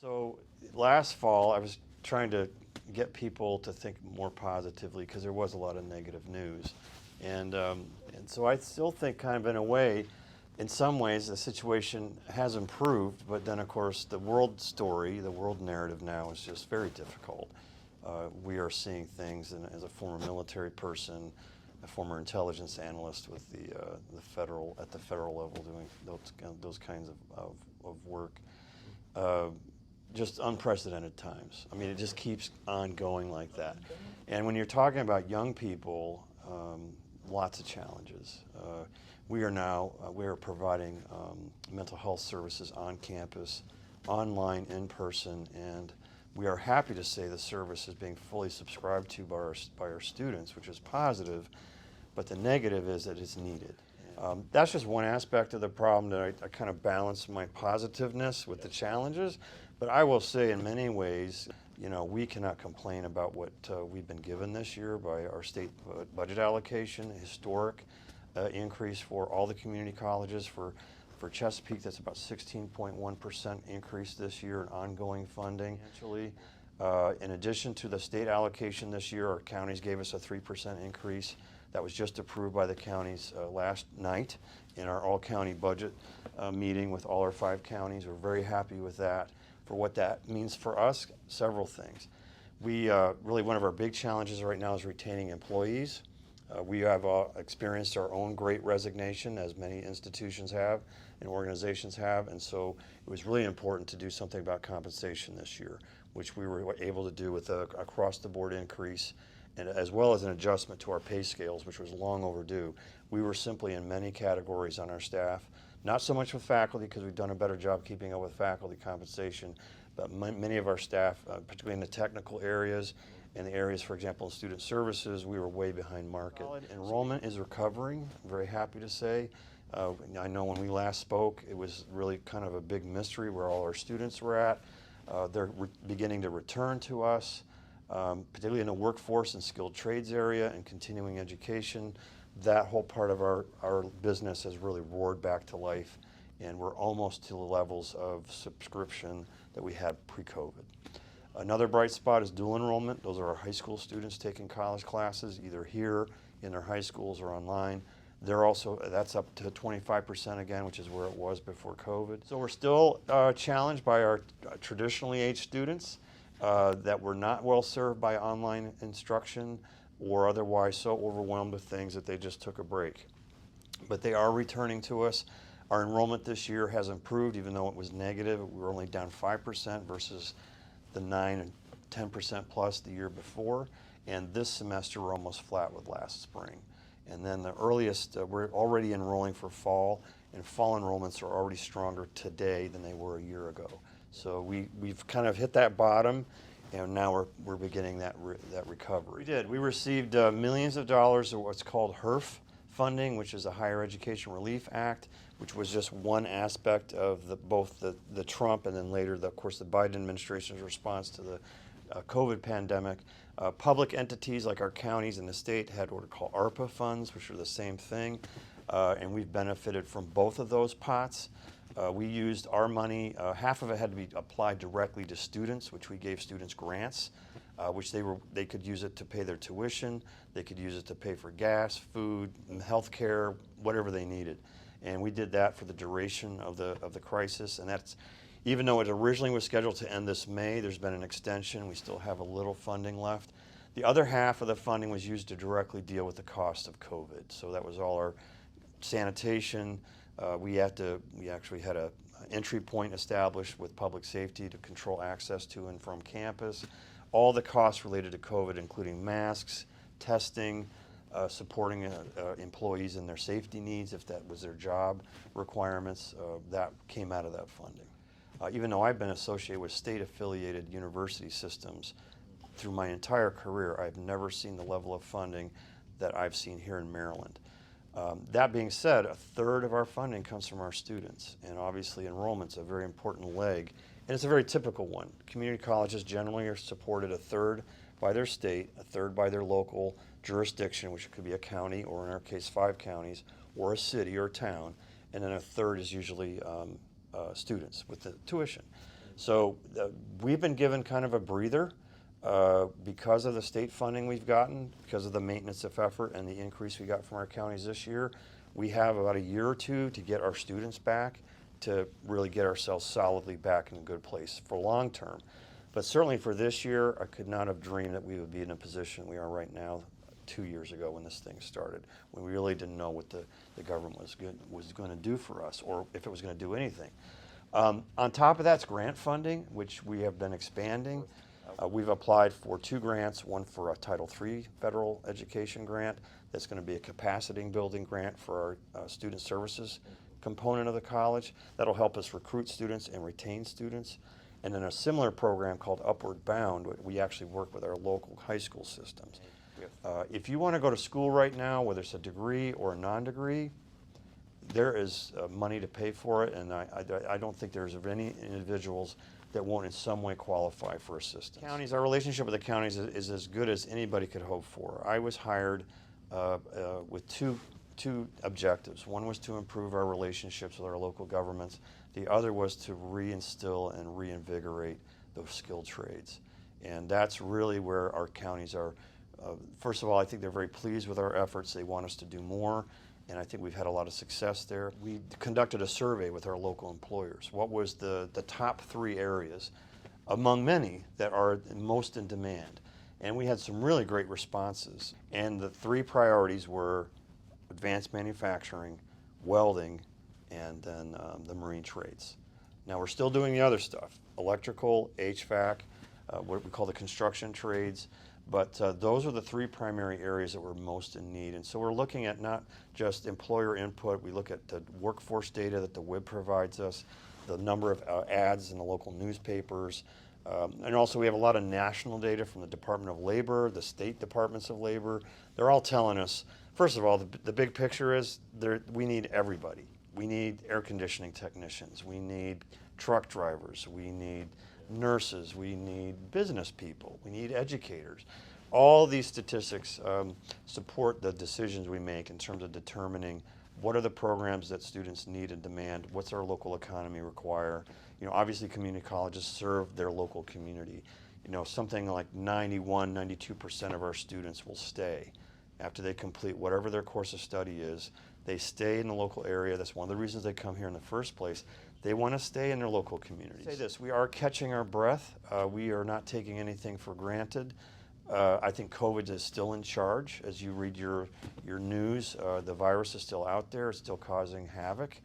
So last fall, I was trying to get people to think more positively because there was a lot of negative news. And so I still think kind of in a way, in some ways, the situation has improved, but then of course the world story, the world narrative now is just very difficult. We are seeing things, and as a former military person, a former intelligence analyst with the federal at the federal level doing those kinds of work, just unprecedented times. I mean, it just keeps on going like that. And when you're talking about young people, lots of challenges. We are providing mental health services on campus, online, in person, and we are happy to say the service is being fully subscribed to by our students, which is positive, but the negative is that it's needed. That's just one aspect of the problem that I kind of balance my positiveness with the challenges, but I will say in many ways, you know, we cannot complain about what we've been given this year by our state budget allocation, a historic increase for all the community colleges. For Chesapeake, that's about 16.1% increase this year in ongoing funding. Actually, in addition to the state allocation this year, our counties gave us a 3% increase. That was just approved by the counties last night in our all-county budget meeting with all our 5 counties. We're very happy with that. For what that means for us, several things. We really, one of our big challenges right now is retaining employees. We have experienced our own great resignation, as many institutions have and organizations have, and so it was really important to do something about compensation this year, which we were able to do with a across-the-board increase, and as well as an adjustment to our pay scales, which was long overdue. We were simply in many categories on our staff, not so much with faculty, because we've done a better job keeping up with faculty compensation, but many of our staff, particularly in the technical areas, in the areas, for example, in student services, we were way behind market. Enrollment is recovering, I'm very happy to say. I know when we last spoke, it was really kind of a big mystery where all our students were at. They're beginning to return to us, particularly in the workforce and skilled trades area and continuing education. That whole part of our business has really roared back to life, and we're almost to the levels of subscription that we had pre-COVID. Another bright spot is dual enrollment. Those are our high school students taking college classes, either here in their high schools or online. That's up to 25% again, which is where it was before COVID. So we're still challenged by our traditionally aged students that were not well served by online instruction or otherwise so overwhelmed with things that they just took a break. But they are returning to us. Our enrollment this year has improved, even though it was negative. We were only down 5% versus the 9 and 10% plus the year before. And this semester we're almost flat with last spring. And then the earliest, we're already enrolling for fall, and fall enrollments are already stronger today than they were a year ago. So we've kind of hit that bottom, and now we're beginning that recovery. We did. We received millions of dollars of what's called Herf Funding, which is a Higher Education Relief Act, which was just one aspect of both the Trump and then later, of course, the Biden administration's response to the COVID pandemic. Public entities like our counties and the state had what are called ARPA funds, which are the same thing, and we've benefited from both of those pots. We used our money, half of it had to be applied directly to students, which we gave students grants, which they could use it to pay their tuition, they could use it to pay for gas, food, health care, whatever they needed. And we did that for the duration of the crisis, and that's, even though it originally was scheduled to end this May, there's been an extension. We still have a little funding left. The other half of the funding was used to directly deal with the cost of COVID. So that was all our sanitation. We actually had an entry point established with public safety to control access to and from campus. All the costs related to COVID, including masks, testing, supporting employees in their safety needs, if that was their job requirements, that came out of that funding. Even though I've been associated with state-affiliated university systems through my entire career, I've never seen the level of funding that I've seen here in Maryland. That being said, a third of our funding comes from our students, and obviously enrollment's a very important leg, and it's a very typical one. Community colleges generally are supported a third by their state, a third by their local jurisdiction, which could be a county, or in our case 5 counties, or a city or a town, and then a third is usually students with the tuition. So we've been given kind of a breather because of the state funding we've gotten, because of the maintenance of effort and the increase we got from our counties this year. We have about a year or two to get our students back, to really get ourselves solidly back in a good place for long term. But certainly for this year, I could not have dreamed that we would be in a position we are right now 2 years ago when this thing started. We really didn't know what the government was going to do for us, or if it was going to do anything. On top of that's grant funding, which we have been expanding. We've applied for 2 grants, one for a Title III federal education grant that's going to be a capacity building grant for our student services component of the college. That'll help us recruit students and retain students. And then a similar program called Upward Bound, we actually work with our local high school systems. If you want to go to school right now, whether it's a degree or a non-degree, there is money to pay for it, and I don't think there's any individuals that won't in some way qualify for assistance. Counties, our relationship with the counties is as good as anybody could hope for. I was hired with two objectives. One was to improve our relationships with our local governments. The other was to reinstill and reinvigorate those skilled trades. And that's really where our counties are. First of all, I think they're very pleased with our efforts. They want us to do more, and I think we've had a lot of success there. We conducted a survey with our local employers. What was the top 3 areas among many that are most in demand? And we had some really great responses. And the 3 priorities were advanced manufacturing, welding, and then the marine trades. Now we're still doing the other stuff, electrical, HVAC, what we call the construction trades, but those are the 3 primary areas that we're most in need. And so we're looking at not just employer input, we look at the workforce data that the WIB provides us, the number of ads in the local newspapers, and also we have a lot of national data from the Department of Labor, the state departments of labor. They're all telling us, first of all, the big picture is we need everybody. We need air conditioning technicians, we need truck drivers, we need nurses, we need business people, we need educators. All these statistics support the decisions we make in terms of determining what are the programs that students need and demand, what's our local economy require. You know, obviously community colleges serve their local community. You know, something like 92% of our students will stay after they complete whatever their course of study is. They stay in the local area. That's one of the reasons they come here in the first place. They want to stay in their local communities. Say this, we are catching our breath. We are not taking anything for granted. I think COVID is still in charge. As you read your news, the virus is still out there. It's still causing havoc.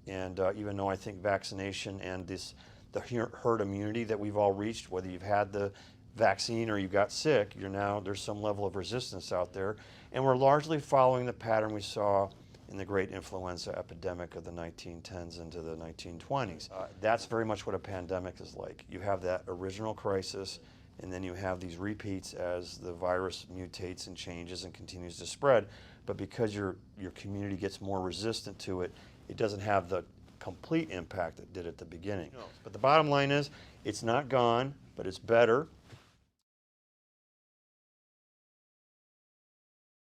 And even though I think vaccination and the herd immunity that we've all reached, whether you've had the vaccine or you got sick, there's some level of resistance out there. And we're largely following the pattern we saw in the great influenza epidemic of the 1910s into the 1920s. That's very much what a pandemic is like. You have that original crisis, and then you have these repeats as the virus mutates and changes and continues to spread. But because your community gets more resistant to it, it doesn't have the complete impact it did at the beginning. No. But the bottom line is, it's not gone, but it's better.